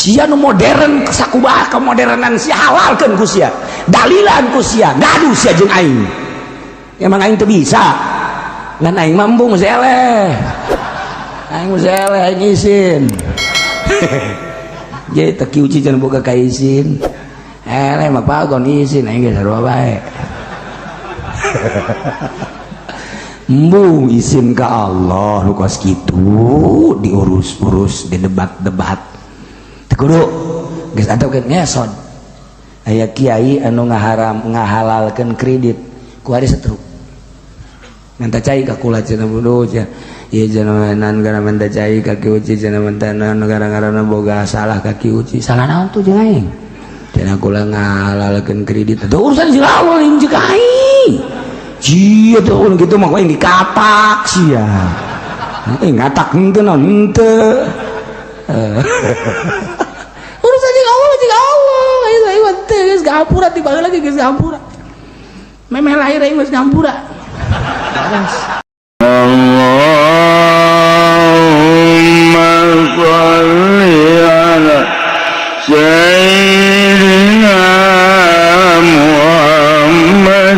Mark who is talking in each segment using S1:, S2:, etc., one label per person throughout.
S1: sia nu modern sakumaha kemodernan sia halalkeun ku sia dalilan ku sia gaduh sia jeung aing emang aing teu bisa ngan aing mampu geus eleh aing geus eleh aing izin jadi teu kiuci can boga ka izin eleh mah pagon izin aing geus sarua bae Mbu izin ka Allah lu kos kitu diurus-urus di debat-debat teu kudu geus atuh ke ngesod aya kiai anu ngahalalkeun kredit ku hari setruk minta cai ka kula cenah budu cenah ieu cenah gara minta cai ka ki uci cenah mantanan gara-garana boga salah ka ki uci salah naon tuh jeung aing cenah kula ngahalalkeun kredit teu urusan si lawan jeung jeung aing cia tuh ulun gitu mah yang dikatak sia ngatak henteu naon henteu urusan jeung Allah ayo teh geus gampura tiba lagi geus gampura memeh lahir aing geus gampura
S2: Allahumma shalli ala sayyidina Muhammad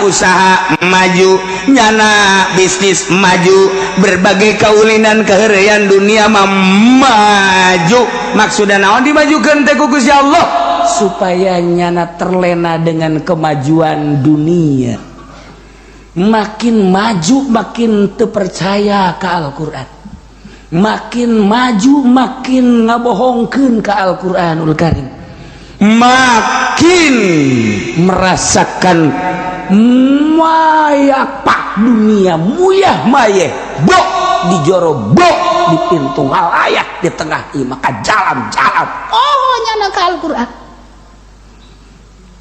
S1: usaha maju nyana bisnis maju berbagai kaulinan keherian dunia maju maksudna naon dimajukeun teh ku Gusti Allah supaya nyana terlena dengan kemajuan dunia makin maju makin teu percaya ka Al-Qur'an makin maju makin ngabohongkeun ka Al-Qur'anul Karim makin merasakan maya pak dunia muyah maye bok di joro bok di pintu halayak di tengah maka jalan-jalan oh nyana ke Al-Quran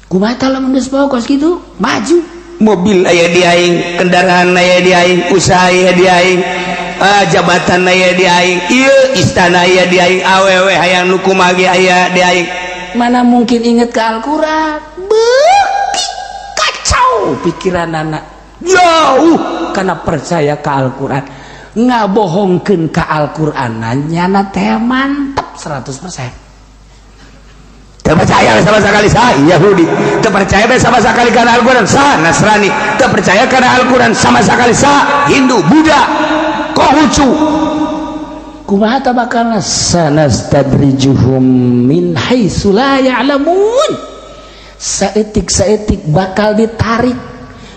S1: kumaha tah lamun geus pokos gitu maju mobil aya di aing kendaraan aya di aing usaha aya di aing jabatan aya di aing ieu istana aya di aing awewe hayang nu kumaha ge aya di aing mana mungkin inget ke Al-Quran pikiran anak jauh karena percaya ke Al-Quran ngabohongkeun ke Al-Quran nyana teh mantap 100% terpercaya sama sekali sah Yahudi terpercaya sama sekali karena Al-Quran sah Nasrani terpercaya karena Al-Quran sama sekali sah Hindu Buddha Konghucu kumaha ta bakalna sanastadrijuhum min haitsu la ya'lamun saetik bakal ditarik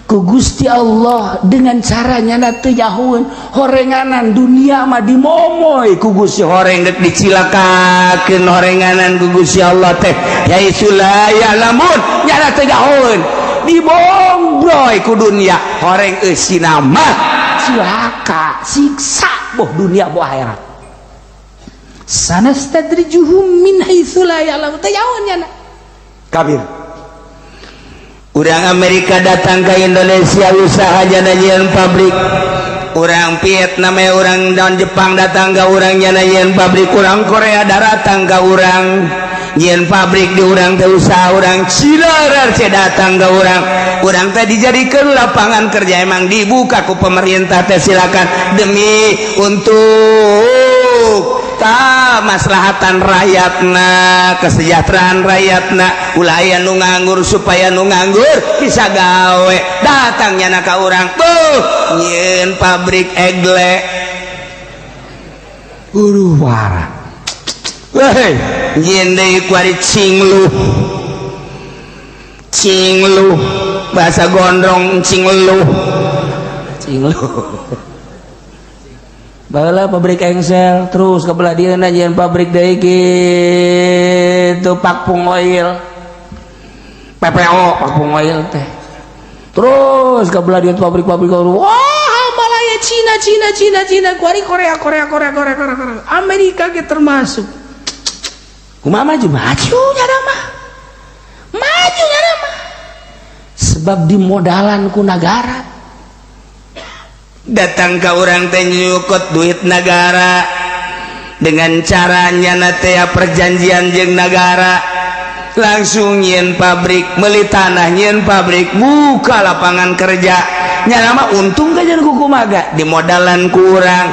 S1: ku Gusti Allah dengan caranya na teu yahueun horenganan dunia mah dimomoy ku Gusti horeng dek dicilakakeun horenganan ku Gusti Allah teh haitsu la ya'lamun nya teu yahueun dibongbroy ku dunia horeng eusina mah cilaka siksa boh dunia boh akhirat sanastadrijuhum min haitsu la ya'lamun teu yahueun nya kabir urang Amerika datang ke Indonesia usaha nyanyian pabrik urang Vietnam urang dan Jepang datang ke urang nyanyian pabrik urang Korea datang ke urang nyian pabrik di urang teh usaha urang Cina datang ke urang teh dijadikeun lapangan kerja emang dibuka ku pemerintah teh silakan demi untuk maslahatan rakyatna kesejahteraan rakyatna ulah aya nu nganggur supaya nu nganggur bisa gawe datangnya na ka urang tuh nyieun pabrik egle wara weh nyieun deui ku ari cingluh bahasa gondrong cingluh baheula pabrik engsel terus kabelah dieuna nyian pabrik deui kitu Pakpung Oil PPO Pakpung Oil teh terus kabelah dieun pabrik-pabrik wah balaya Cina kuari Korea Amerika ge termasuk kumaha maju nya mah sebab dimodalan ku negara datang ke orang teh nyukut duit negara dengan caranya teh perjanjian jeung negara langsung nyin pabrik, meuli tanah nyin pabrik, buka lapangan kerja. Nya nama untung ka jeung kumaha, dimodalan kurang,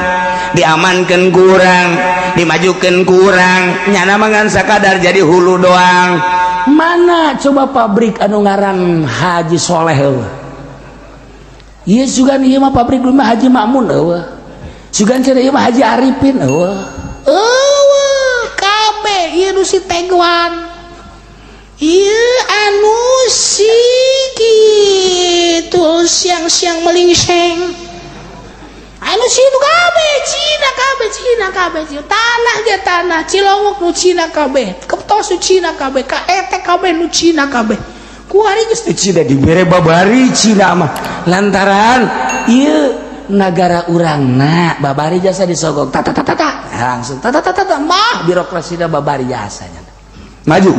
S1: diamankan kurang, dimajukan kurang, nya nama ngan sakadar jadi hulu doang. Mana coba pabrik anu ngaran Haji Soleh eueuh. Ieu sugan ieu mah pabrik dulu mah Haji Makmun eueuh. Sugan cenah ieu mah Haji Arifin eueuh. Eueuh kabeh ieu nu si Tegwan. Ieu anu si kitu siang-siang melingseng. Anu situ kabeh Cina kabeh tanah ge tanah Cilongok nu Cina kabeh, Keptos nu Cina kabeh, kaete kabeh nu Cina kabeh. Kuari geus teu Cina dibere babari Cina mah. Lantaran ieu nagara urangna babari jasa disogok tata langsung tata mah birokrasina babari jasanya. Maju.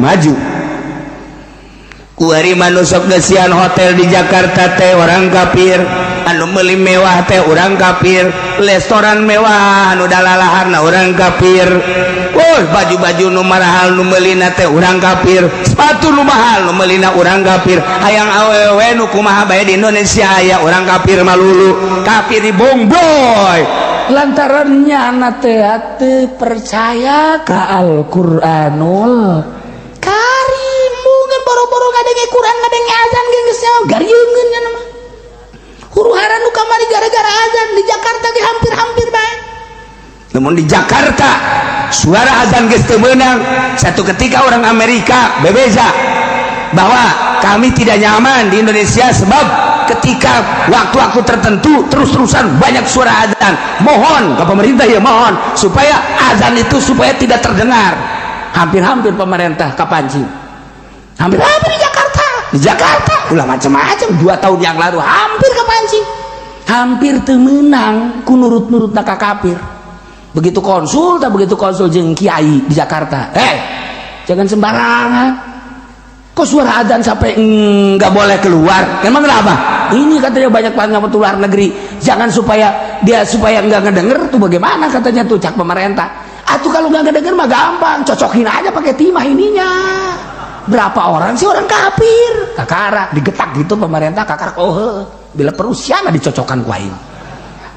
S1: Kuari manusok gesian hotel di Jakarta teh orang kafir, anu meuli mewah teh orang kafir, restoran mewah anu dalalaharna orang kafir. Baju-baju nu mahal nu meulina teh orang kafir, sepatu nu mahal nu meulina orang kafir. Hayang awewe nu kumaha bae di Indonesia aya orang kafir malulu, kafir di bongboy. Lantarannya anak teh percaya ka Al-Qur'anul Karim. Mungkin boro-boro ngadenge Quran ngadenge azan geus garieungeun nya mah. Huru-hara nu kamari gara-gara azan di Jakarta ge hampir-hampir bae. Namun di Jakarta suara azan geus teu meunang. Satu ketika orang Amerika bebeza bahwa kami tidak nyaman di Indonesia sebab ketika waktu-waktu tertentu terus-terusan banyak suara azan. Mohon ke pemerintah ya mohon supaya azan itu supaya tidak terdengar. Hampir-hampir pemerintah kapancing. Hampir-hampir di Jakarta ulah macam-macam 2 tahun yang lalu hampir kepancing, hampir temenang ku nurut-nurutna ka kafir. Begitu konsul jeung kiai di Jakarta, jangan sembarangan. Kok suara adzan sampai nggak boleh keluar? Emang kenapa? Ini katanya banyak banget luar negeri, jangan supaya nggak ngedenger tuh bagaimana katanya tuh cak pemerintah. Atuh kalau nggak ngedenger mah gampang, cocokin aja pakai timah ininya. Berapa orang sih orang kafir kakara digetak gitu pemerintah kakar bila perusian dicocokkan ku aing.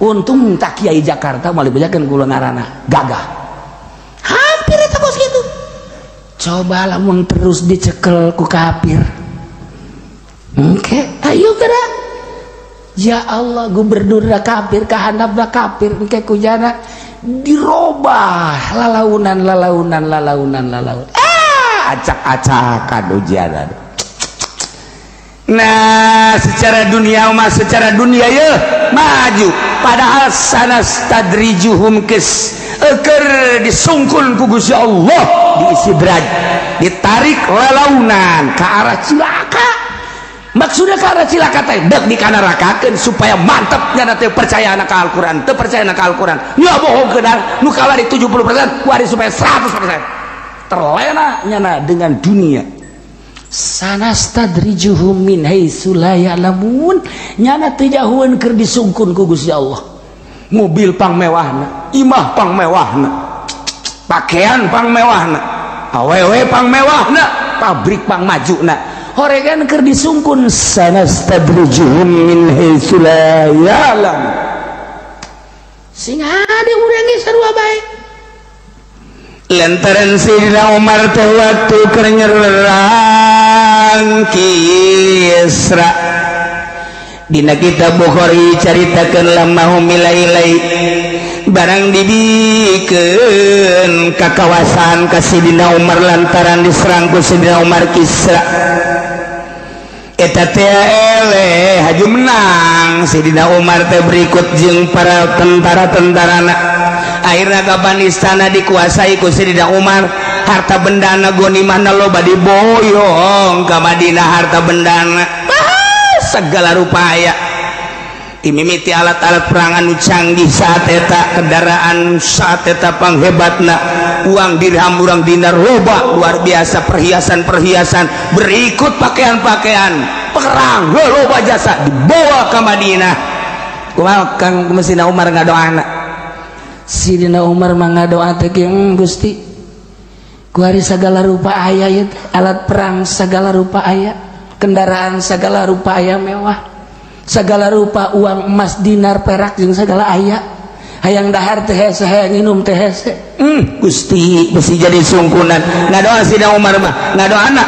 S1: Untung tak kiai Jakarta malah bejakeun kula ngaranna gagah hampir eta bos gitu. Coba lamun terus dicekel ku kafir ayo gerak ya Allah gubernur kafir kahandapna kafir kujana dirobah lalaunan acak-acakan ujian. Nah secara dunia ya maju padahal sanastadrijuhum keur disungkul ku Gusti Allah diistidraj ditarik lalaunan ke arah cilaka. Maksudnya ke arah cilaka teh dek dikanarakakeun supaya mantep nya teh percaya ka Al-Qur'an, teu percaya ka Al-Qur'an. Ya bohongkeun nu kawari 70% kuari supaya 100%. Terlena nyana dengan dunia. Sanastadrijuhum min haitsu la ya'lamun. Nyana teu jauheun keur disungkun ku Gusti Allah. Mobil pang mewahna, imah pang mewahna, pakaian pang mewahna, awewe pang mewahna, pabrik pang majuna. Horegan keur disungkun sanastadrijuhum min haitsu la ya'lamun. Sing hade urang ge sarua bae. Lantaran Sayyidina Umar teh waktu keur nyerang Kisra dina kitab Bukhari caritakeun lamahum ilailai barang dibikeun ka kawasan ka Sayyidina Umar lantaran diserang ku Sayyidina Umar Kisra. Eta teh eleh haju menang Sayyidina Umar teh berikut jeung para tentara-tentarana. Akhirnya kapan istana dikuasai ku Sayyidina Umar, harta bendana ghanimahna loba diboyong ka Madinah harta bendana segala rupaya. Imimiti alat-alat perang anu canggih saat eta, kendaraan saat eta panghebatna, uang dirham urang dinar loba luar biasa, perhiasan-perhiasan, berikut pakaian-pakaian perang loba jasa dibawa ke Madinah. Kumaha Kang Sayyidina Umar ngadoana? Sayyidina Umar mangga doa teh Gusti kuari segala rupa aya ya, alat perang segala rupa aya, kendaraan segala rupa aya mewah, segala rupa uang emas dinar perak jeung segala aya, hayang dahar teh hese hayang nginum teh hese. Gusti besi jadi sungkunan ngadoa Sidina Umar mah ngadoana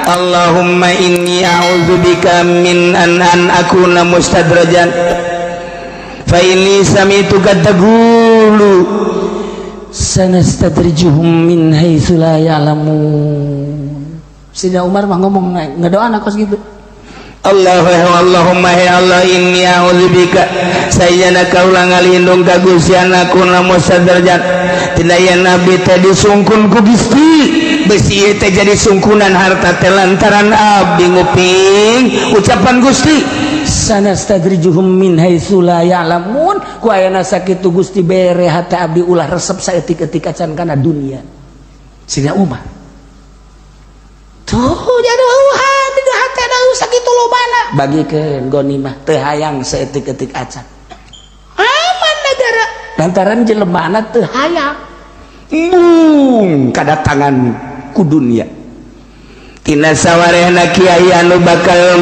S1: Allahumma inni a'udzubika min an akuna mustadrajan fa inni sami'tu taqulu sanastadrijuhum min haitsu la ya'lamun. Sidina Umar mah ngomong ngadoana kos gitu. Allahumma ya Allah inni a'udzubika sayyana kaulah ngalindung ka Gusti anakuna mustadrajan tindayan nabi teh disungkun ku Gusti besi teh jadi sungkunan harta teh lantaran abdi nguping ucapan Gusti sanastadrijuhum min haitsu la ya'lamun ku ayana sakitu Gusti bere hata abdi ulah resep saeutik-eutik acan kana dunia. Sidina Umar tuh jadi hati dah hati ada sakitu lobana bagikeun gonimah teu hayang saeutik-eutik acan aman negara lantaran jelemana teu hayang kadatangan ku dunia tina sawarehna kiai anu bakal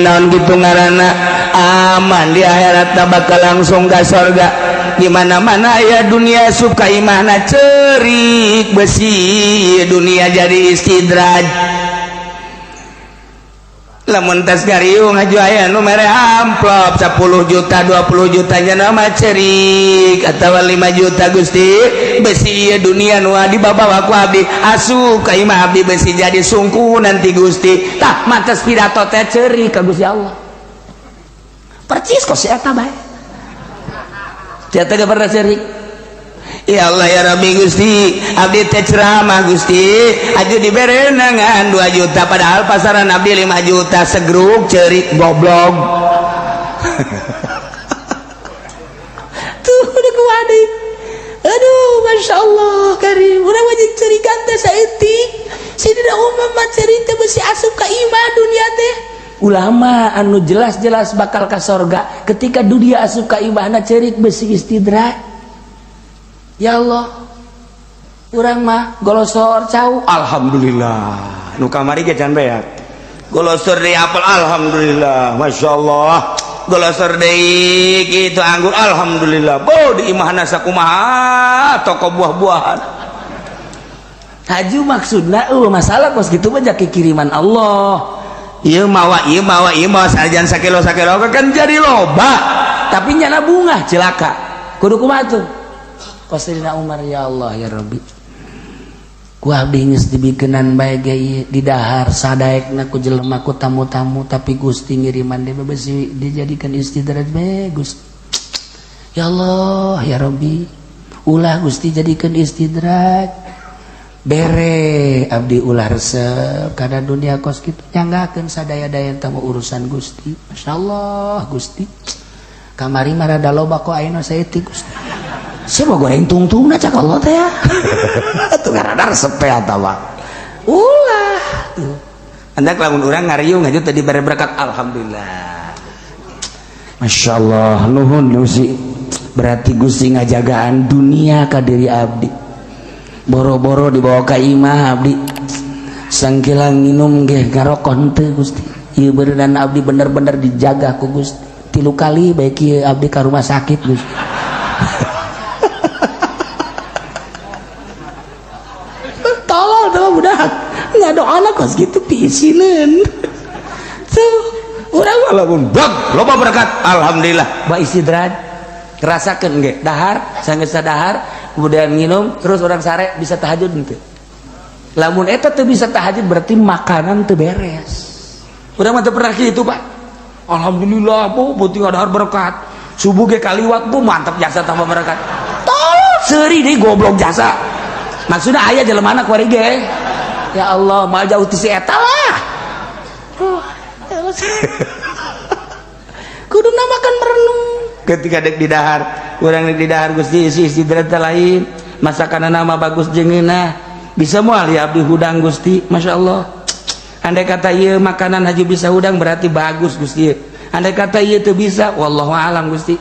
S1: naon kitu ngaranna aman di akhiratna bakal langsung ka surga di mana-mana ya dunia suka imahna cerik besi dunia jadi istidraj lamun tas gariung aju aya nu mere amplop 10 juta 20 juta nya mah cerik atawa 5 juta Gusti besi ieu dunia nu dibawa ku abdi asup ka imah abdi besi jadi sungkunan ti Gusti tah mantes pidato teh cerik ka Gusti Allah percis kos eta bae tiata gak pernah cerik. Ya Allah ya Rabbi Gusti abdi teh ceramah Gusti aju dibere nangan 2 juta padahal pasaran abdi 5 juta segruk cerik goblok. Tuh udah kuwadi aduh Masya Allah karim udah wajib cerikan teh saeutik Sidina Umar mah cerita besi asup ka imah dunia teh ulama anu jelas-jelas bakal ka sorga ketika dunia asup ka imahna cerik besi istidraj. Ya Allah urang mah golosor cau alhamdulillah nu kamari ge can beak golosor deui apel alhamdulillah Masya Allah golosor deui kitu anggur alhamdulillah bo di imahna sakumaha toko buah-buahan haju maksudna masalah kos kitu mah jaki kiriman Allah. Iya mawa sajan sakilo kan jadi loba tapi nyana bunga celaka kudu kumaha tuh Sidina Umar ya Allah ya Rabbi ku abdi geus dibikenan bae ge di dahar sadaekna ku jelema ku tamu-tamu tapi Gusti ngiriman dia besi dijadikan istidraj bae Gusti ya Allah ya Rabbi ulah Gusti jadikan istidraj bere abdi ulah resep kada dunia kos kitu nyanggakeun sadaya-daya tamu urusan Gusti. Masya Allah Gusti kamari marada loba kok ayeuna saeutik Gusti sia mau goreng tungtungna cak Allah teh ya atuh garada resep teh eta mah ulah tuh andak lamun urang ngariung aja tadi bare berkat alhamdulillah Masya Allah nuhun Gusti berarti Gusti ngajagaan dunia ka diri abdi boro-boro dibawa ka imah abdi sangkilang minum ge ngarokon teu Gusti ieu beuneuran abdi bener-bener dijaga ku Gusti 3 kali bae kieu abdi ka rumah sakit Gusti tolong dong budak ngadoana kos gitu piisineun tuh urang mah lamun bag loba berkat alhamdulillah ba istidraj rasakeun ge dahar sanggeus sadahar kemudian minum terus orang sare bisa tahajud ente lamun eta teu bisa tahajud berarti makanan teu beres urang mah teu pernah kitu Pak alhamdulillah bu peuting adahar berkat subuh ge kaliwat bu mantap jasa tambah berkat tolong seuri deui goblok jasa maksudna aya jelemana kuari ge ya Allah mal jauh ti si eta lah kuduna makan merenung ketika dek di dahar urang dek di dahar Gusti isi istidraj lain masakan nama bagus jengeuna bisa moal ya abdi hudang Gusti Masya Allah andai kata ieu makanan haji bisa hudang berarti bagus Gusti andai kata ieu teu bisa wallahu alam Gusti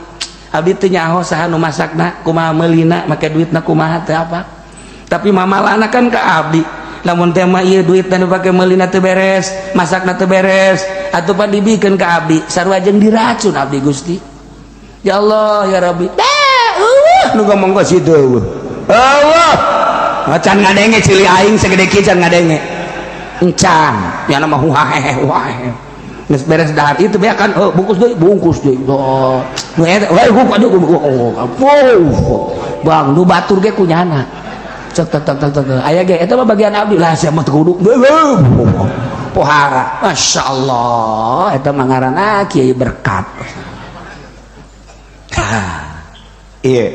S1: abdi teu nyaho saha nu masakna kumaha meulina make duitna kumaha teu apa tapi mamalana kan ke abdi lamun tema ieu duit tanu dipake meulina teu beres masakna teu beres atuh pan dibikeun ke abdi sarua jeung diracun abdi Gusti ya Allah ya Rabbi nu ngomong ka situ Allah macan ngadenge cili aing segede kieu can ngadenge encan nya mah wae geus beres dahar itu be kan bungkus deui nu eta wae bang nu batur ge kunyana cek aya ge eta mah bagian abdi lah sia mah kudu pohara masyaallah eta mah ngaranna kiai berkat iya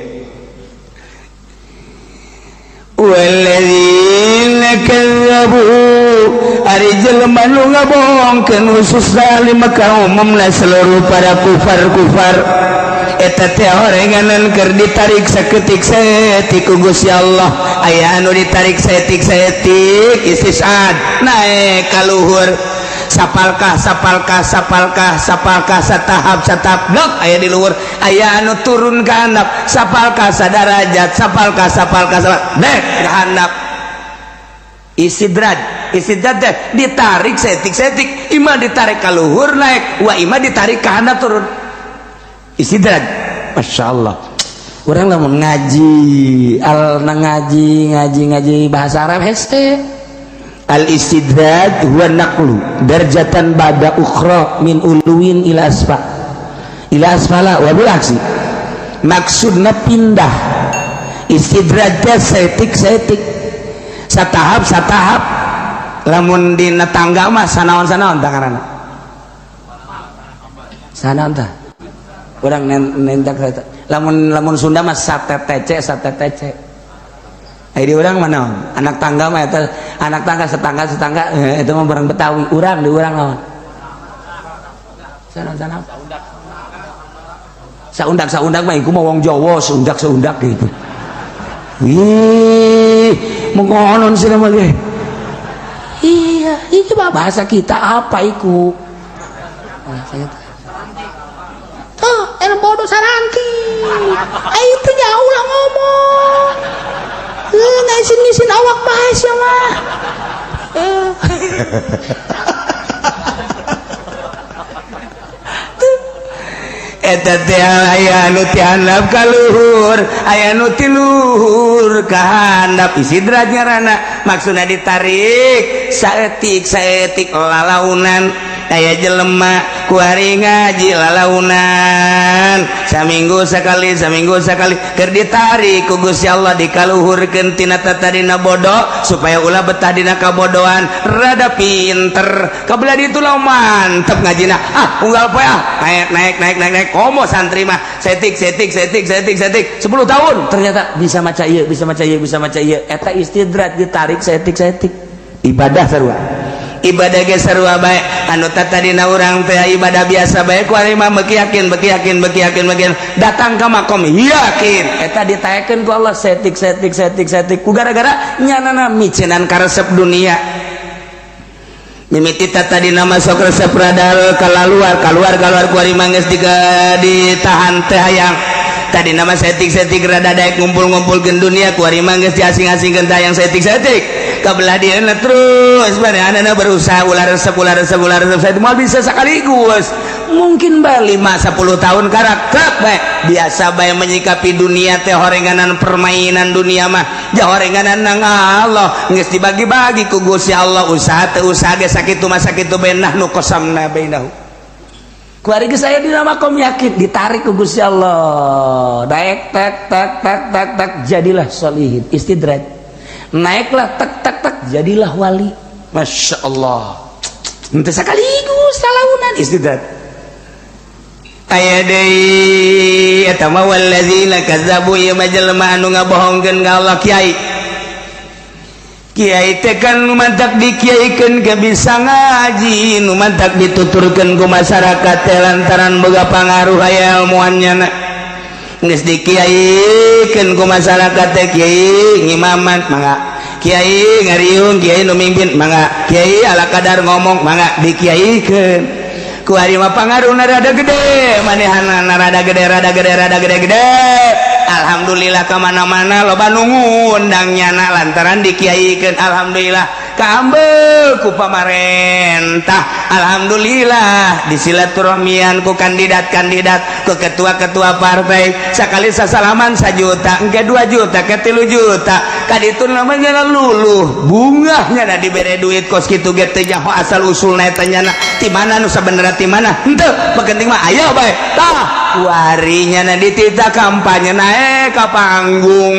S1: walladzina kadzabu ari jelema nu ngabohongkeun khusus zalim ka umumna seluruh para kufar eta teh horenganan keur ditarik saketik saeutik ku Gusti Allah aya anu ditarik saeutik istisad naik ka luhur sapalkah satahap blok aya di luhur aya anu turun ka handap sapalkah sadarajat sapalkah naik ka handap istidraj teh ditarik saeutik imah ditarik ka luhur naik wa imah ditarik ka handap turun istidraj masyaallah urang lamun ngaji ngaji bahasa Arab heste al istidraj huwa naqlu darjatan ba'da ukhra min uluwin ila asfala wa bil aksi maksudna pindah istidraj teh saeutik satahap lamun dina tangga mah sanaon tanganana sanaon tah urang nentak lamun Sunda mah satetece di urang mana anak tangga mah eta anak tangga setangga itu mah barang Betawi urang di urang naon sana saundak mah iku mah wong Jawa seundak gitu ih mengonon sih mah ge iya itu mah bahasa kita apa iku bodoh saranti itu jauh lah ngomong ngaisin awak bahas ya mah eta teh aya anu ti handap ka luhur aya anu ti luhur ka handap istidraj ngaranna maksudna ditarik saeutik lalaunan aya jelema ku hari ngaji lalaunan saminggu sekali keur ditarik ku Gusti Allah dikaluhurkeun tina tatadina bodoh supaya ulah betah dina kabodohan rada pinter kabelah ditu lah mantep ngajina unggal poe naik komo santri mah setik 10 tahun ternyata bisa maca ieu eta istidraj ditarik setik ibadah sarua ibadah ge sarua bae anu tatadina urang teh ibadah biasa bae ku ari mah beki yakin datang ka makom yakin eta ditaekeun ku Allah setik ku gara-gara nyanana micenan karesep dunia mimiti tatadina masuk resep radal keluar ku ari mah geus ditahan teh hayang tadi nama setik rada daek ngumpul-ngumpulkeun dunia ku ari mah geus diasing-asingkeun tayang setik kabelah dieuna terus bareana berusaha ulah resep saya mau bisa sekaligus mungkin bae 5-10 tahun karakter bae biasa bae menyikapi dunia teh horenganan permainan dunia mah ja horenganan nang Allah geus dibagi-bagi ku Gusti Allah usaha teu usaha ge sakitu mah sakitu benah nu qasamna bainahu ku ari geus aya dina makom yakin ditarik ku Gusti Allah daek tak jadilah sholihin istidraj naiklah tak jadilah wali masya Allah ente sakaligus talaunan istidraj aya deui eta mah walladzina kadzabu ieu mah jelema anu ngabohongkeun ka Allah kiai teh kan nu mantak dikiaikeun ke bisa ngaji nu mantak dituturkeun ku masyarakat teh lantaran boga pangaruh aya ilmuannya geus dikiaikeun ku masyarakat teh kiai ngimaman mangga kiai ngariung kiai nu mimpin mangga kiai ala kadar ngomong mangga dikiaikeun ku ari mah pangaruhna rada gede manehanna rada gede alhamdulillah kemana-mana loba nunggu undangnya lantaran dikiaikan alhamdulillah kambel ku pamarentah alhamdulillah disilaturahmian ku kandidat-kandidat ke ketua-ketua partai sakali sasalaman 1 juta engke 2 juta ke 3 juta kaditu namanya luluh bungahnya da dibere duit kos kitu ge teh nyaho asal usulna eta nya ti mana nu sabenerna ti mana henteu penting mah aya bae tah warinya na ditita kampanye naik ka panggung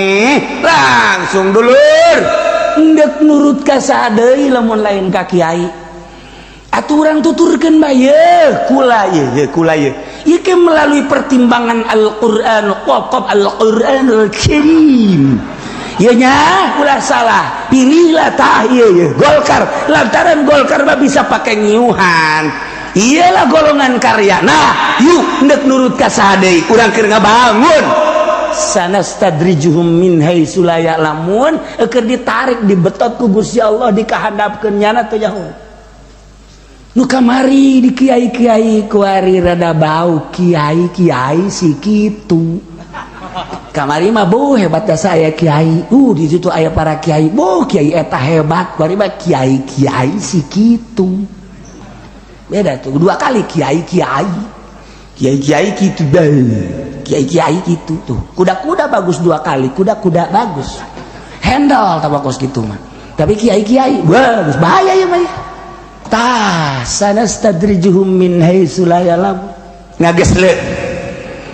S1: langsung dulur ndek nurut ka sadeui lamun lain ka kiai aturan tuturkeun bae kula ye ieu melalui pertimbangan Al-Qur'an qaqab Al-Qur'anul Karim ieu nya ulah salah pilihlah tah ieu Golkar lantaran Golkar mah bisa pake nyiuhan iyalah golongan karya nah yuk ndek nurut ka sadeui urang keur ngabangun sanastadrijuhum min haitsu la ya'lamun keur ditarik dibetot ku Gusti Allah dikahandapkeun nyana teh nyaho nu kamari di kiai-kiai kuari rada bau kiai-kiai si kitu kamari mah boh hebatnya saya kiai di situ aya para kiai boh kiai eta hebat kuari mah kiai-kiai si kitu beda tuh 2 kali kiai-kiai gitu dah kiai gitu tuh kuda-kuda bagus 2 kali kuda-kuda bagus handle tabakos gitu mah tapi kiai bagus bahaya ya mah tah sanastadrijuhum min haitsu la ya'lamun ngagesle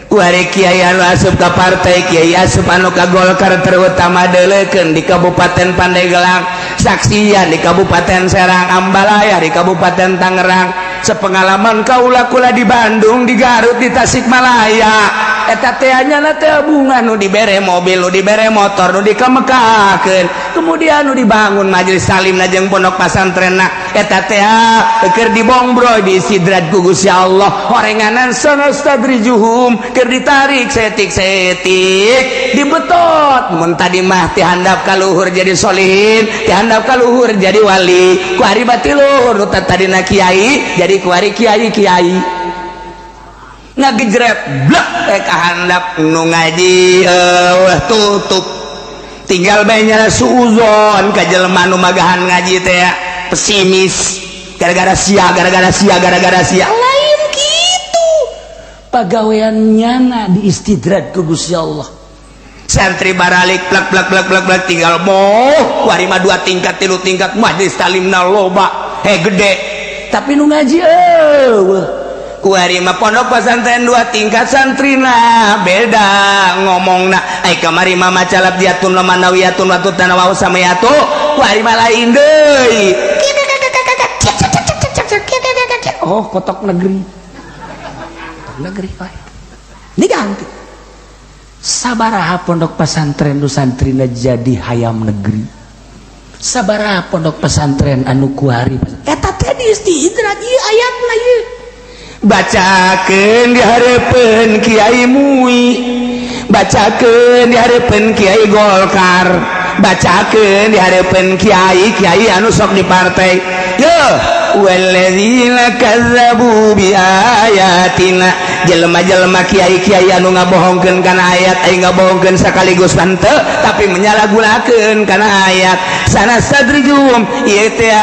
S1: kuari kiai anu asup ka partai kiai asup anu ka Golkar terutama deulekeun di Kabupaten Pandeglang saksian di Kabupaten Serang Ambalaya di Kabupaten Tangerang sepengalaman kaula kula di Bandung di Garut di Tasikmalaya eta teh anyana teh bunga nu dibere mobil nu dibere motor nu dikamekakeun kemudian nu dibangun majelis salimna jeung pondok pasantrenna eta teh keur dibongbroy di sidrat ku Gusti Allah horenganan sanastadrijuhum keur ditarik setik-setik dibetot mun tadi mah ti handap ka luhur jadi solihin ti handap ka luhur jadi wali ku ari bati luhur nu tadina kiai jadi ku ari kiai ngagejret blek kahandap nu ngaji tutup tinggal bae nya suuzon ka jelema nu magahan ngaji teh pesimis gara-gara sia lain kitu pagawean nyana diistidrat ku Gusti Allah santri baralik plak tinggal moh kuari mah 2 tingkat 3 tingkat majelis talimna loba gede tapi nu ngaji kuari mah pondok pesantren 2 tingkat santrina beda ngomongna ai kamari mah macalab diatun lamanawiyatun watu tanawa samayatu kuari mah lain deui kotok negeri Pak diganti sabaraha pondok pesantren nu santrina jadi hayam negeri sabaraha pondok pesantren anu kuari eta teh diistidrat ieu ayatna ieu bacakeun di hareupeun Kiai Mui bacakeun di hareupeun Kiai Golkar bacakeun di hareupeun kiai anu sok di partai yo walladzina kazzabu bi ayatina jelema-jelema kiai-kiai anu ngabohongkeun kana ayat ai ngabohongkeun sakaligus henteu tapi menyalahgunakeun kana ayat sanastadrijuhum ieu teh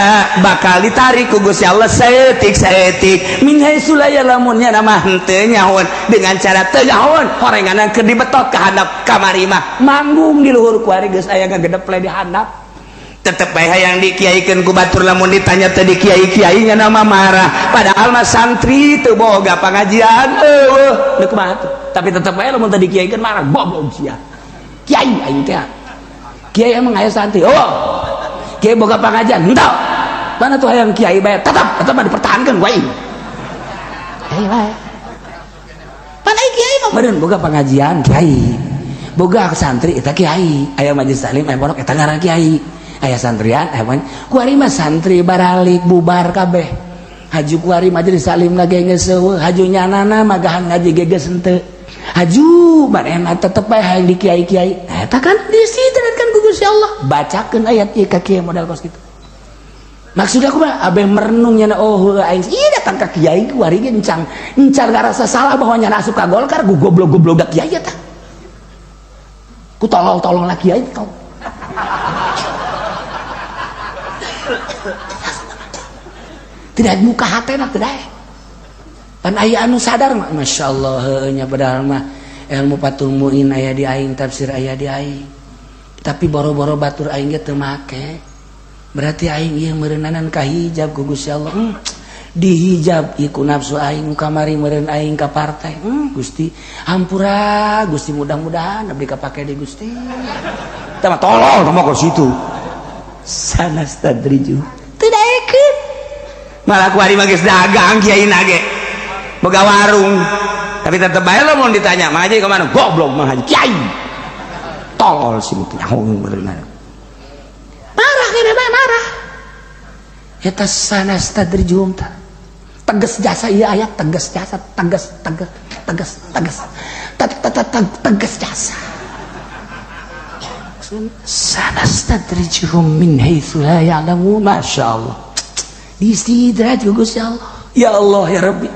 S1: bakal ditarik ku Gusti Allah saeutik min haitsu la ya'lamun nya mah henteu nyahoan dengan cara teu nyahoan horenganan keur dibetot ka handap kamari mah manggung di luhur kuari geus aya ngagedep le di handap tetep bae hayang dikiaikeun ku batur lamun ditanya teh di kiai-kiai nya nama marah padahal mah santri teu boga pangajian deuk kumaha tuh tapi tetep bae lamun teh dikiaikeun marah goblok sia kiai aing teh kiai emang aya santri kiai boga pangajian henteu mana tuh hayang kiai bae tetep dipertahankeun ku aing bae pan ai kiai mah meureun boga pangajian kiai boga santri eta kiai aya majelis taklim aya pondok eta ngaran kiai aya santrian kuari mah santri baralik bubar kabeh haju kuari majelis salim lagi geus seueuh haju nyanana magahan ngaji geus henteu haju manehna tetep bae hayang di kiai-kiai eta kan disidratkan ku Gusti Allah bacakeun ayat ieu ka kiai modal kos kitu maksud aku mah abeh merenung nya aing ieu datang ka kiai kuari ge encan ngarasa salah bahwa nya asup ka Golkar ku goblok-goblok kiai eta ku tolol-tolol lagi aja tau. Tidak muka hatena tidak. Pan aya anu sadar mah masyaallah nya padahal mah ilmu Fathul Muin aya di aing, tafsir aya di aing. Tapi boro-boro batur aing ge teu make. Berarti aing ieu meureunnanan ka hijab ku Gusti Allah. Dihijab iku nafsu aing kamari meureun aing ka partai. Gusti hampura Gusti mudah-mudahan abdi kapake di Gusti. Tah mah tolol mah ka situ. Sanastadriju. Teu daekeun. Malah ku ari mah geus dagang kiaina ge. Boga warung. Tapi tetep bae lamun ditanya, "Mang Haji ka mana?" Goblok Mang Haji. Kiai. Tolol sih teh nyaho meureunna. Marah kene bae marah. Eta sanastadrijuhum tah. Tegas jasa ieu ayat tegas jasa tegas jasa. Sanastadrijuhum min haitsu la ya'lamun. Masyaallah. Diistidraj Gusti Allah. Ya Allah ya Rabbi.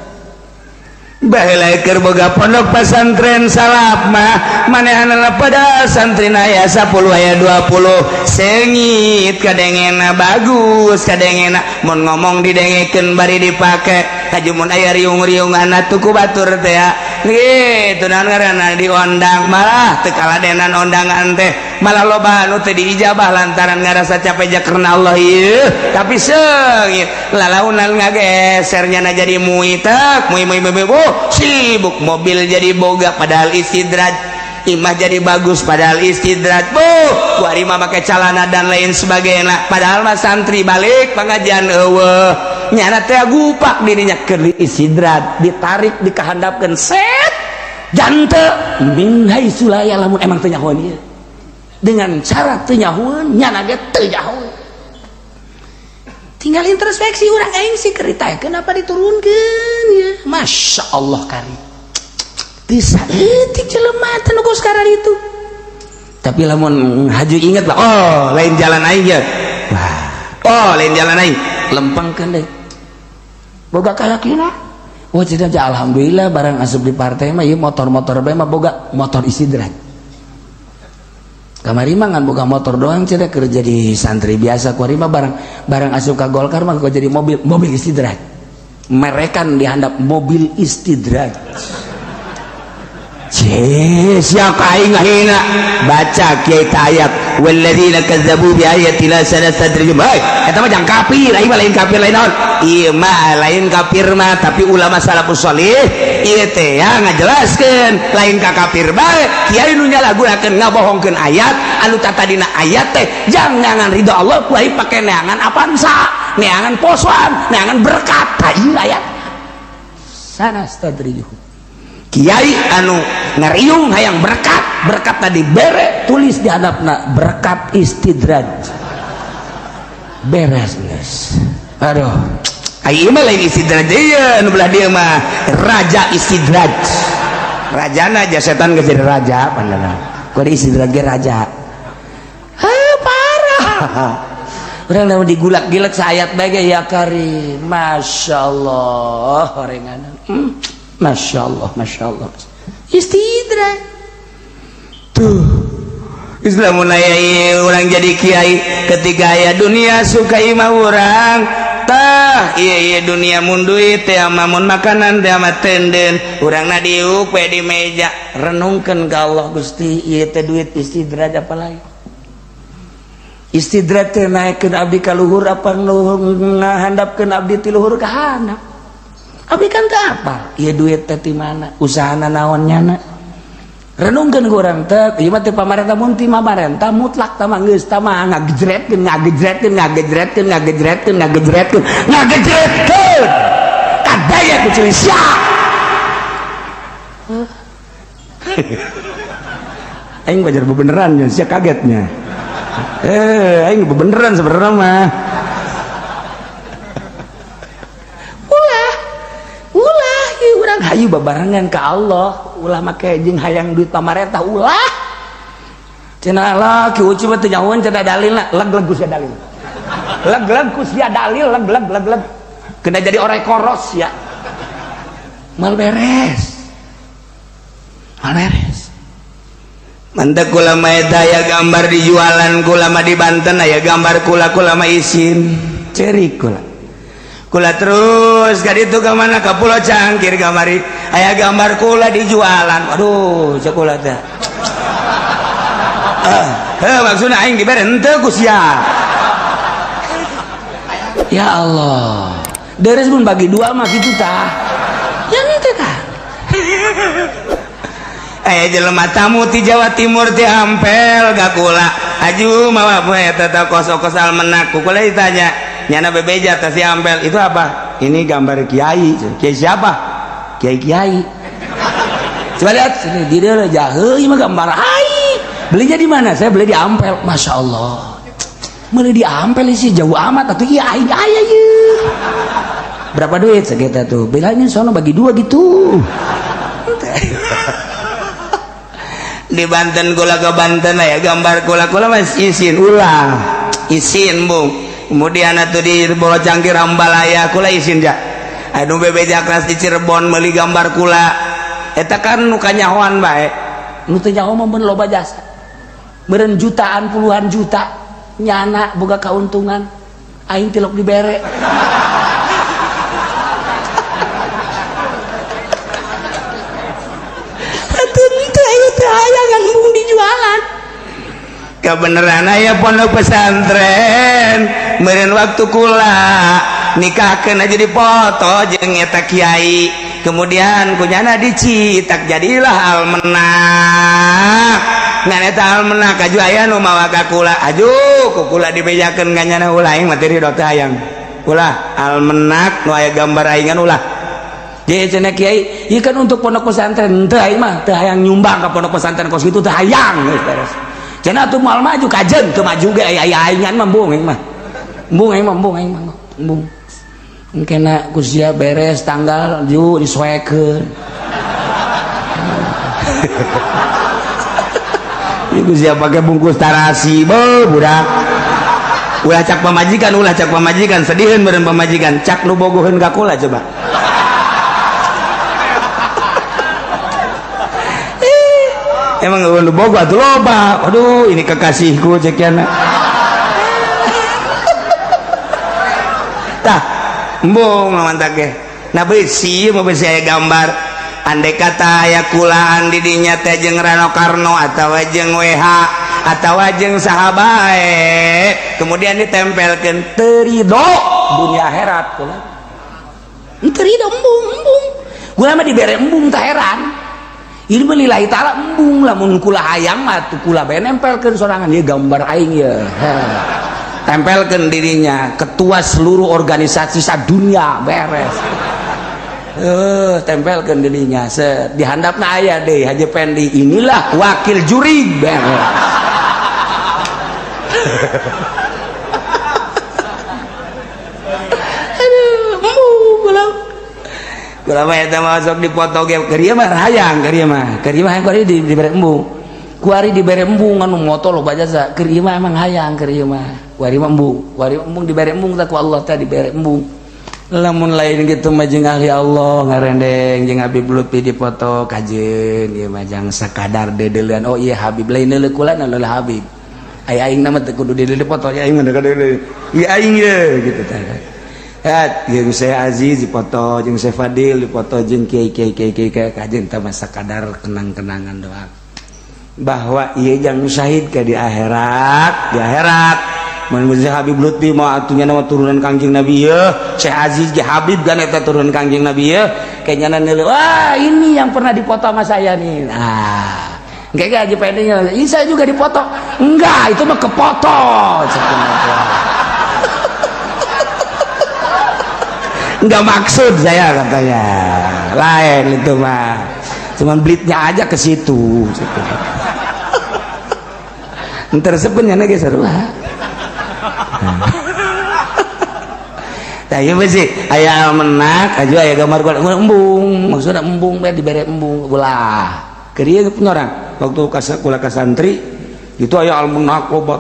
S1: Baheula keur boga pondok pesantren salap mah manehanna pada santri aya 10 aya 20 sengit kadengena bagus kadengena mun ngomong didengekeun bari dipake kajumun aya riung-riunganna tuku batur teh ya gitu naon ngaranna diondang malah teu kaladenan ondangan teh malah loba anu teu diijabah lantaran ngarasa capek jakerna Allah ieu tapi sengit lalaunan ngagesernya na jadi muitak mui sibuk mobil jadi boga padahal istidraj imah jadi bagus padahal istidraj ku ari mah make calana dan lain sebagainya padahal mah santri balik pengajian eueuh nyana teh gupak dirinya keur istidraj ditarik dikahandapkeun set jante min haitsu la ya'lamun emang teu nyahoeun ieu dengan cara teu nyahoeun nyana ge teu nyahoeun tinggal introspeksi orang aing sih cerita kenapa diturunkan ya Masya Allah kari bisa etik jelema teh nu sekarang itu tapi lamun haju ingat lah oh lain jalan aing ya wah oh lain jalan aing lempengkeun deui boga kayakina wah cenah alhamdulillah barang asup di partai mah ieu motor-motor bae mah boga motor istidraj kamari mah ngan boga motor doang cenah kerja di santri biasa kuari mah barang asup ka Golkar mah kok jadi mobil istidraj merekan dihandap mobil istidraj siapa aing ngahina baca kiai ayat walladzina kazzabu bi ayatina sanastadrijuhum eta mah jang kafir aing mah lain kafir lain naon ieu mah lain kafir mah tapi ulama salafus salih ieu teh ya ngajelaskeun lain ka kafir bae kiai nu nyalahgunakeun ngabohongkeun ayat anu tatadina ayat teh jang neangan ridho Allah ku ai pake neangan apansa neangan posoan neangan berkat tah ieu ayat sanastadrijuhum kiai anu ngariung hayang berkat tadi bere tulis di hadapna berkat istidraj beres guys aduh ieu mah lain istidraj ieu anu belah dieu mah raja istidraj rajana aja setan geus jadi raja pandangan ku di istidraj ge raja parah urang lamun digulak-gilek saayat bae ge ya karim masyaallah horenganan Masya Allah istidraj tuh Islam mulai orang jadi kiai ketika aya dunia suka imah orang tah iya dunia mun duit teh mamun makanan teh mah tenden urang na diuk we di meja renungkeun ka Allah Gusti ieu teh duit istidraj apa lain istidraj teh naekeun abdi ka luhur apa ngahandapkeun abdi ti luhur ka handap abdi kan teu apal ieu duit teh ti mana usahana naon nyana renungkeun ku urang teh ieu mah teh pamarentah mun ti pamarentah mutlak tah mah geus tah mah ngagejretkeun kadaya ku cuy sia aing bajar bebeneran nya sia kagetnya aing bebeneran sebenarnya mah hayu babarengan ke Allah ulah make jeung hayang duit pamarentah ulah cenah lah ki uci mah teu nyahoeun cenah dalilna leg ku sia dalil leg ku sia dalil leg kena jadi orek koros ya mal beres mantep kula mah eta aya gambar dijualan kula mah di Banten aya gambar kula mah isin cerik kula terus ka ditu ka mana ka Pulau Cangkir kamari aya gambar kula dijualan aduh cek kula teh maksudna aing dibere henteu ku sia ya Allah deres pun bagi dua mah kitu tah yang itu tah aya jelema tamu ti Jawa Timur ti Ampel gak kula aju mawa poe eta kos-kos almenak kula ditanya nyana bebeja teh si Ampel itu apa ini gambar kiai siapa kiai coba lihat sini di dia jaheuy mah gambar ai belinya di mana saya beli di Ampel Masya Allah beli di Ampel sih jauh amat atau iya ai berapa duit segitu tuh bilangnya sono bagi dua gitu di Banten kula ke Banten ya gambar kula mas isin ulah isin bung kemudian atuh di Pulau Cangkir Ambalaya kula isin ja anu bebeja kelas di Cirebon meuli gambar kula eta kan nu kanyahoan bae nu teu nyaho mah loba jasa beureun jutaan puluhan juta nyana boga kauntungan aing tilok dibere yang embung dijualan kebeneran aya pondok pesantren meureun waktu kula nikahkeun aja dipoto jeung eta kiai kemudian kunyana dicitak jadilah almenak ngan eta almenak aju aya nu mawa ka kula aju ku kula dibejakeun nganyana ulah aing materi dokter hayang ulah almenak nu aya gambar aingan ulah jadi cenah kiai ieu kan untuk pondok pesantren teu aing mah teu hayang nyumbang ka pondok pesantren kos kitu teu hayang geus beres cenah atuh moal maju kajen teu maju ge aya aingan mah embung aing mah embung engkena ku sia beres tanggal ju disoekeun ieu sia pake bungkus tarasi beuh budak ulah cak pamajikan sediheun meureun pamajikan cak nu bogoheun ka kula coba emang lu boga tuh loba aduh ini kekasihku cekiana tah embung mantak ge nah beusi mau beusi aya gambar andai kata aya kulaan di dinya teh jeung Rano Karno atawa jeung WH atawa jeung saha bae kemudian ditempelkeun teu ridho dunia akhirat kula teu ridho embung kula mah dibere embung teh heran ilmu lillahi ta'ala embung lamun kula hayang mah tuh kula bae nempelkeun sorangan ieu gambar aing ya tempelkeun dirinya ketua seluruh organisasi sadunia beres tempelkeun dirinya di handapna aya deui Haji Pendi inilah wakil juri beres kula mah eta masuk dipoto ge keur mah hayang keur mah hayang dibere embung ku ari dibere embung anu moto loba jasa keur mah emang hayang keur mah wari mah embung dibere embung tah ku Allah teh dibere embung lamun lain kitu mah jeung ahli Allah ngarendeng jeung Habib Lutfi dipoto kajeun ieu mah jang sakadar dedeuleun oh iya Habib lain deuleu kula na leuleuh Habib aing nama teh kudu deuleu dipoto aing mah deuleu ieu aing ye gitu tah jeung saya Aziz dipoto jeung saya Fadil dipoto jeung kiai kajen teh masa kadar kenang-kenangan doa bahwa ieu jang syahid ke di akhirat mun Habib Lutfi mau atunya nama turunan Kangjeng Nabi ye Syekh Aziz ge Habib kan eta turunan Kangjeng Nabi ye kayaknya neuleuh wah ini yang pernah dipoto sama saya nih nah enggak Haji Pendenya ini saya juga dipoto enggak itu mah kepoto enggak maksud saya katanya lain itu mah cuman blitnya aja ke situ ntar sebenarnya guys seru nah iya sih aya menak aja aya gambar gua embung maksudnya embung bae dibere embung ulah keur ieu penyorang waktu kula ka santri itu aya almenak loba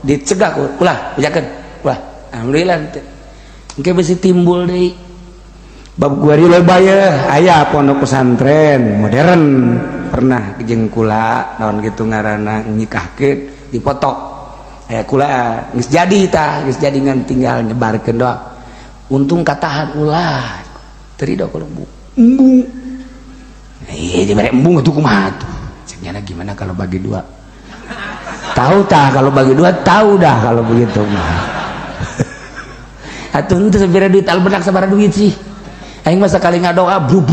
S1: dicegah ulah bejakeun ulah alhamdulillah engke bisi timbul deui bab guari loba ye aya pondok pesantren modern pernah jeung kula naon kitu ngaranna nikahkeun dipoto kula geus jadi ngan tinggal nyebarkeun doang untung katahan ulah terido kalau embung iya dibere embung atuh kumaha tuh cenah gimana kalau bagi dua tahu tah kalau bagi dua tahu dah kalau begitu mah atuh henteu sabira duit albenak sabaraha duit sih aing mah sakali ngadoa bruk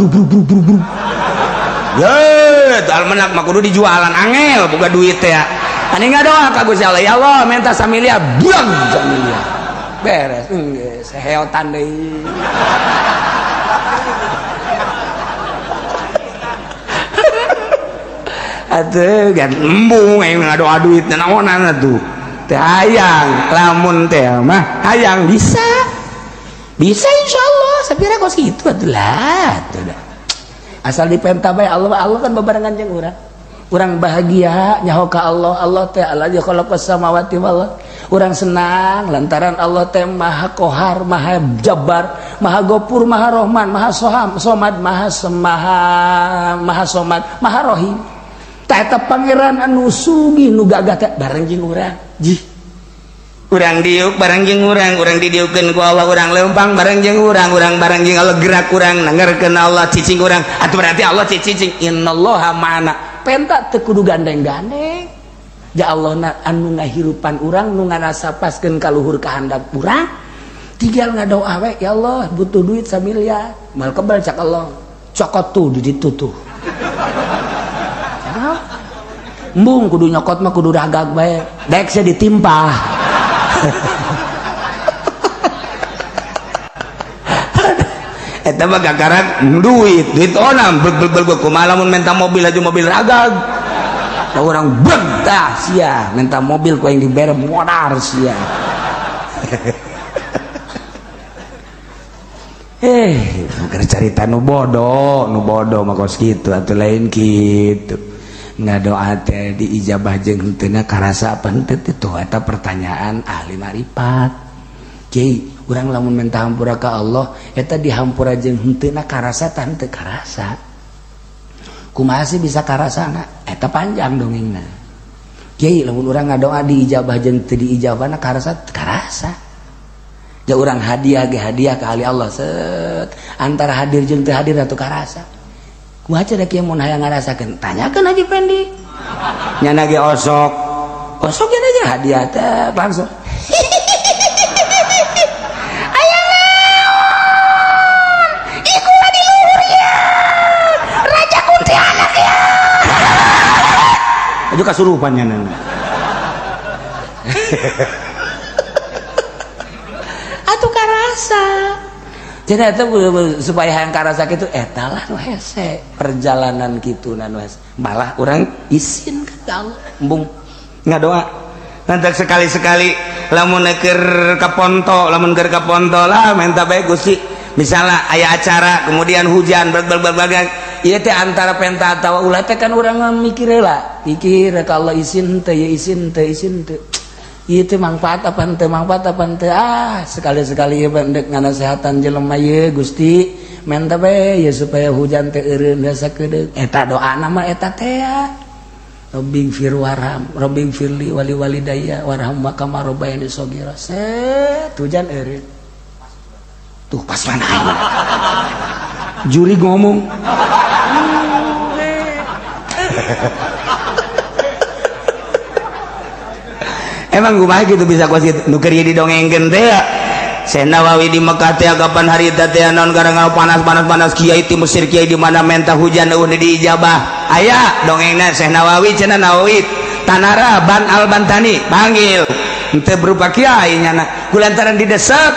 S1: ye teu albenak mah kudu dijualan angel boga duit teh ya ani ngadoa ka Gusti Allah ya Allah minta samilia buang samilia beres geus heotan deui atuh gan embung aing ngadoa duit naonan atuh teh hayang lamun teh mah hayang bisa insyaallah sabira kos kitu atuh lah atuh dah asal dipenta bae Allah kan bebarengan jeung urang bahagia nyaho ka Allah teh allazi khalaqas samawati wal urang senang lantaran Allah teh maha qahar maha jabbar maha ghafur maha rahman maha somad maha somad maha rohim tah eta pangeran anu sugih nu gagah teh bareng jeung urang jih urang diuk bareng jeung urang didieukeun ku Allah urang leumpang bareng jeung urang bareng jeung Allah gerak urang nangerkeun Allah cicing urang atuh berarti Allah cicing innallaha ma'ana penta teu kudu gandeng-gandeng ja Allah anu ngahirupan urang nu ngarasapaskeun ka luhur kahandap urang tinggal ngadoa we ya Allah butuh duit samiliar mal kebal cak Allah cokot tuh di ditu tuh embung kudu nyokot mah kudu ragag bae dek saya ditimpa eta mah gagaran duit onam bel kumaha lamun menta mobil aja mobil ragag orang begah sia minta mobil ku yang dibere modar sia bukan cerita nu bodoh mah kos kitu atuh lain kitu ngadoa teh diijabah jeung henteu karasa apa henteu itu eta pertanyaan ahli marifat kiai urang lamun minta hampura ka Allah eta dihampura jeung henteu karasa tah henteu karasa kumaha sih bisa karasana eta panjang dongengna kiai lamun urang ngadoa diijabah jeung teu diijabahna karasa ja urang hadiah ka ahli Allah set antara hadir jeung teu hadir atuh karasa kumaha cenah kieu mun hayang ngarasakeun tanyakeun Haji Pendi nyana ge osok ge aja hadiah teh langsung aya naon iku di luhur ya raja kuntilanak ya aja kasurupan nyana atuh karasa jadi eta supaya hayang karasa kitu eta lah nu hese perjalanan kitu nu hese malah urang isin ka Allah embung ngadoa nanti sekali-sekali lamun keur ka ponto lah minta bae Gusti misalnya aya acara kemudian hujan berbagai ieu teh antara penta atawa ulah teh kan urang mikir heula pikir ka Allah isin teh ya isin teh ieu teh manfaat apa henteu sekali-sekali ieu bandek nganasehatan jelema ieu Gusti minta bae ya supaya hujan teh eureun biasa kedeuk eta doana mah eta teh Rabbing firli wali walidayya warham kama rabbayani shaghira set hujan eureun tuh pas mana juri ngomong emang kumaha gitu bisa kuasi nuker ieu didongengkeun teh Syekh Nawawi di Mekah teh kapan harita teh naon garang panas kiai ti Mesir kiai di mana menta hujan eueuh diijabah aya dongengna Syekh Nawawi cenah Nawawi Tanara Ban Al-Bantani panggil henteu berupa kiai nyana kulantaran didesak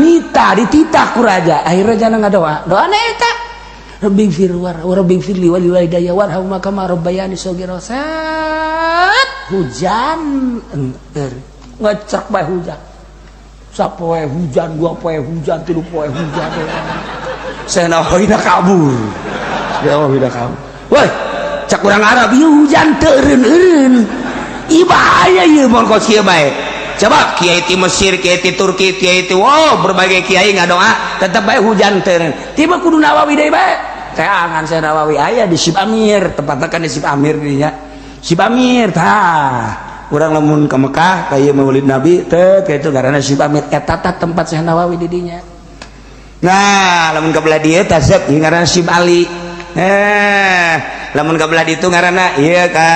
S1: nita dititah ku raja akhirnya jana ngadoa doana eta Rabbing firli wali walidayya warham kama rabbayani shaghira hujan ngecek bae hujan sapoe hujan dua poe hujan tilu poe hujan saya nawawi kabur woi cak urang Arab ieu hujan teu eureun ieu bahaya ieu mun kos kieu bae coba kiai ti Mesir kiai ti Turki kiai ti berbagai kiai ngadoa tetep bae hujan teu eureun tiba kudu Nawawi deui bae teangan saya Nawawi aya di Sib Amir, tempatnya kan di Sib Amir dinya. Sib Amir tah urang lamun ke Mekah kayak Maulid Nabi teh kayak itu karena Sib Amir eta tempat saya Nawawi di dinya. Nah lamun kabelah dieu tah sep ngaranna Sib Ali. Lamun kabelah ditu ngaranna ieu ka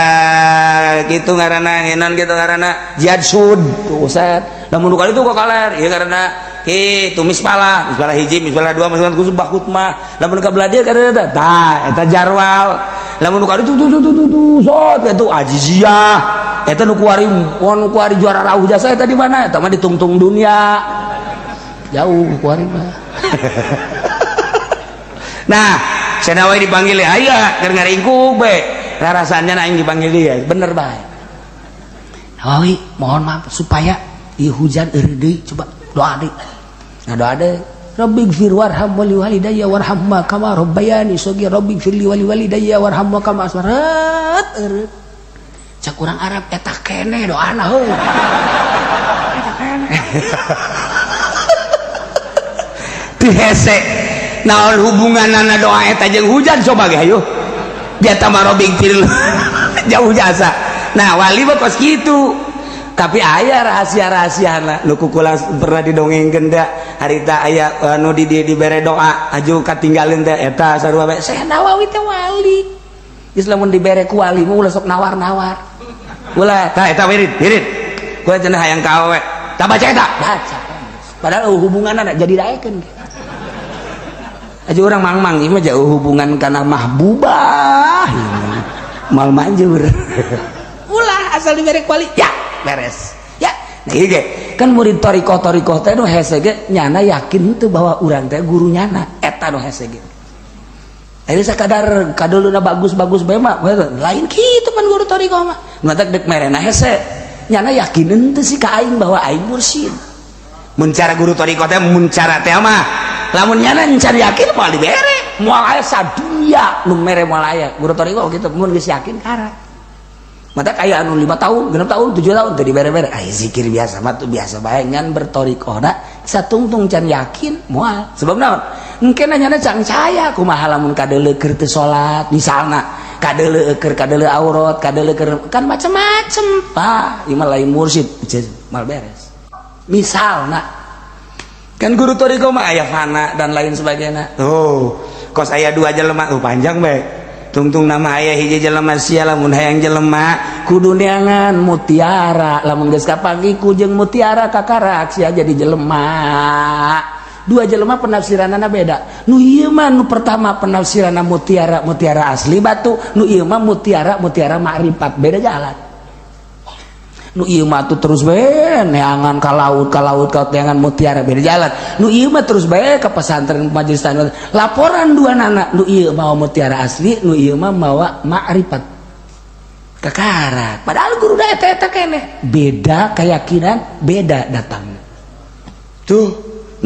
S1: kitu ngaranna ngenan kitu ngaranna Jihad Sud tuh Ustaz. Lamun kali itu kok kaler ieu ngaranna kitu mispalah hiji mispalah dua mispalah kusub bakut mah. Lamun kabelah dieu karena tah eta Jarwal. Lamun kali itu sot itu Ajiziyah. Eta nu kuari juara rauh jasa eta di mana? Eta mah di Tungtung Dunia. Jauh kuari mah. Nah, saya Nawawi dipanggil aya keur ngaringkuk be. Rasanya aing dipanggil dia. Bener bae. Nawawi, mohon maaf supaya ieu hujan eureun deui coba doa deui. Nah, doa deui. Rabbighfir warham wali walidayya warhamma kama rabbayani shaghir. Rabbighfir li wali walidayya warhamma kama asmarat eureun. Cak urang Arab eta keneh doana heuh. Eta keneh. Ti hese naon hubunganana doa eta jeung hujan coba ge hayu. Dia tamah Rabbighfir jauh jasa. Nah, wali mah kos kitu. Tapi aya rahasia-rahasiana nu kukula pernah didongengkeun teh harita aya anu dibere doa aju katinggalin teh eta sarua bae Syekh Nawawi teh wali. Geus lamun dibere ku wali mah ulah sok nawar-nawar. Ulah tah eta wirid. Gua cenah hayang ka awewe. Tah baca eta. Baca. Padahal hubunganna jadi daekeun. Aja urang mang-mang ieu mah jauh hubungan kana mahbubah. Mal manjur. Ulah asal dibere ku wali. Ya beres ya. Nah iya kan murid torikoh teh nu hese ge nyana yakin tuh bahwa urang teh guru nyana eta nu hese ge ayeuna sakadar kadeuluna bagus-bagus bae mah lain kitu man guru torikoh mah mata dek merena hese nyana yakin teu si ka aing bahwa aing mursyid mun cara guru torikoh teh mun cara teh mah lamun nyana encan yakin moal dibere moal aya sadunya nu mere moal aya guru torikoh kitu mun geus yakin kara. Mata kayak anu 5 tahun, 6 tahun, 7 tahun tadi bere-bere. Zikir biasa mah tuh biasa bae ngan bertorikohna satungtung can yakin moal. Sebab naon? Engke nanyana can caya kumaha lamun kadeuleu keur teu salat misalna. Kadeuleu keur kadeuleu aurat, kadeuleu keur kan macam-macam. Tah, ieu mah lain mursyid, mal beres. Misalna kan guru torikoh mah aya fana dan lain sebagainya. Oh, kos aya 2 jelema panjang bae. Tungtung nama ayah hiji jelema sia lamun hayang jelema kudu neangan mutiara lamun geus kapanggih ku jeung mutiara kakarak sia jadi jelema. 2 jelema penafsiranana beda. Nu ieu mah nu pertama penafsiranna mutiara asli batu, nu ieu mah mutiara ma'rifat beda jalan. Nu ieu mah tuh terus bae neangan ka laut neangan mutiara beda jalan. Nu ieu mah terus bae ka pesantren majelis taklim laporan 2 nana nu ieu mah mutiara asli nu ieu mah mawa ma'rifat kakarak padahal guru da eta keneh beda keyakinan beda datangna tuh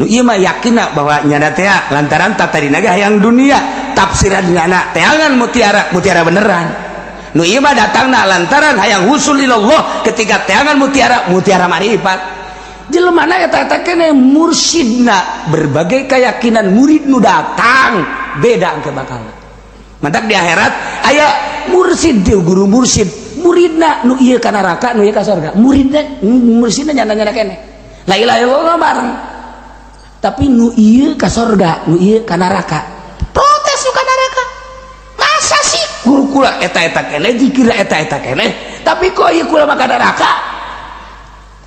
S1: nu ieu mah yakinna bahwa nyana teh lantaran tatadina ge hayang dunia tafsiran nyana teangan mutiara beneran. Nu ieu mah datangna lantaran hayang husul ilallah ketika teangan mutiara ma'rifat. Jelemana eta keneh mursyidna berbagai keyakinan murid nu datang beda engke bakal. Mantak di akhirat aya mursyid guru mursyid muridna nu ieu ka neraka nu ieu ka surga. Mursyidna nyana keneh. La ilaha illallah bareng. Tapi nu ieu ka surga, nu ieu ka neraka. Protes nu ka neraka. Masa sih guru kula eta keneh dikira eta keneh tapi kok ieu kula mah ka neraka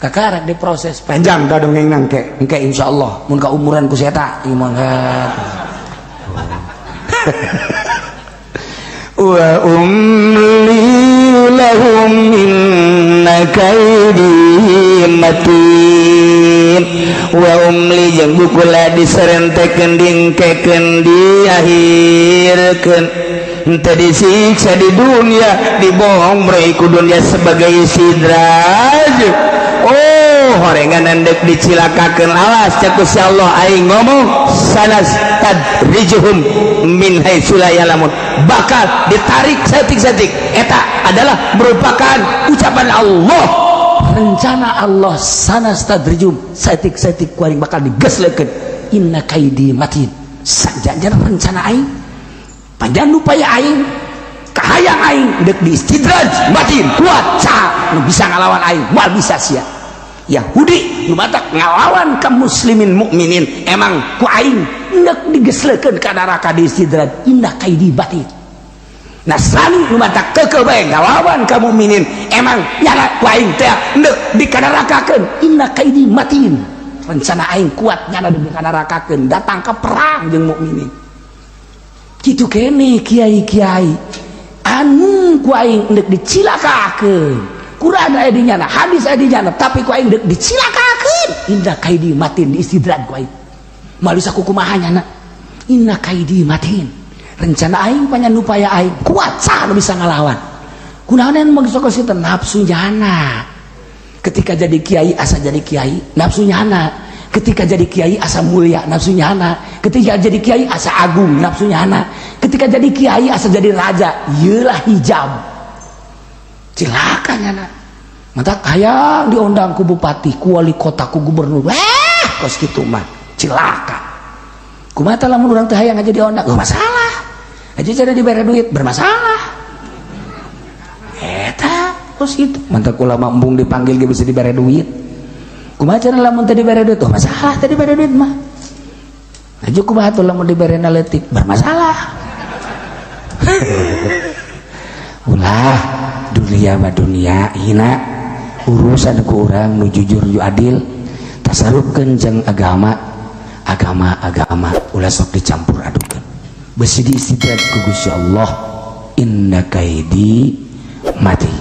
S1: kakarak diproses panjang da dongeng nangke engke insyaallah mun ka umuran ku eta ieu mah
S2: wa umli lahum inna kaidi matin wa umli jeung bukula diserentekeun dingkekeun diakhirkeun ente disiksa di dunia dibohong brai ku dunia sebagai sidraj. Oh horengan endek dicilakakeun alas caku si Allah aing ngomong sanas tadrijuhum min haitsu la ya'lamun bakal ditarik satik-satik eta adalah merupakan ucapan Allah rencana Allah sanas tadrijum satik-satik kuring bakal digeslekeun inna kaidi matin sajajan rencana aing
S1: jangan lupa ya aing kahayang aing dek di istidraj batin kuat ca nu bisa ngalawan aing moal bisa sia Yahudi nu batak ngalawan kaum muslimin mukminin emang ku aing hendak digesleukeun ka neraka di istidraj indah kaidi batin. Nasrani nu batak kekeu bae ngalawan kaum mukminin emang nyana ku aing teh hendak dikanerakakeun indah kaidi batin. Rencana aing kuat nyana dikanerakakeun datang ke perang jeung mukminin. Kitu kene kiai-kiai anu ku aing hendak dicilakakeun. Quran aya di nyana, hadis aya di nyana, tapi ku aing deuk dicilakakeun. Inna kaidi matin di istidraj ku aing. Malu saku kumaha nyana? Inna kaidi matin. Rencana aing panjang upaya aing kuat sah bisa ngalawan. Kunaon anu maksud kitu nafsu nyana. Ketika jadi kiai asa jadi kiai, nafsu nyana. Ketika jadi kiai asa mulia, nafsu nyana. Ketika jadi kiai asa agung, nafsu nyana. Ketika jadi kiai asa jadi raja, ieulah hijab. Cilaka nyana mata hayang diundang ku bupati ku wali kota ku gubernur kos kitu mah cilaka kumaha lamun urang teh hayang aja diundang masalah aja cara dibere duit bermasalah eta kos kitu mantap ulama embung dipanggil ge bisa dibere duit kumaha cara lamun teh dibere duit masalah teh dibere duit mah aja kumaha tuh lamun dibere leutik bermasalah ulah dunia mah dunia hina urusan ku urang nu jujur ju adil tasarupkeun jeung agama ulah sok dicampur adukeun besi diistidraj ku Gusti Allah inna kaidi mati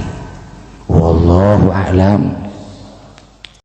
S1: wallahu a'lam.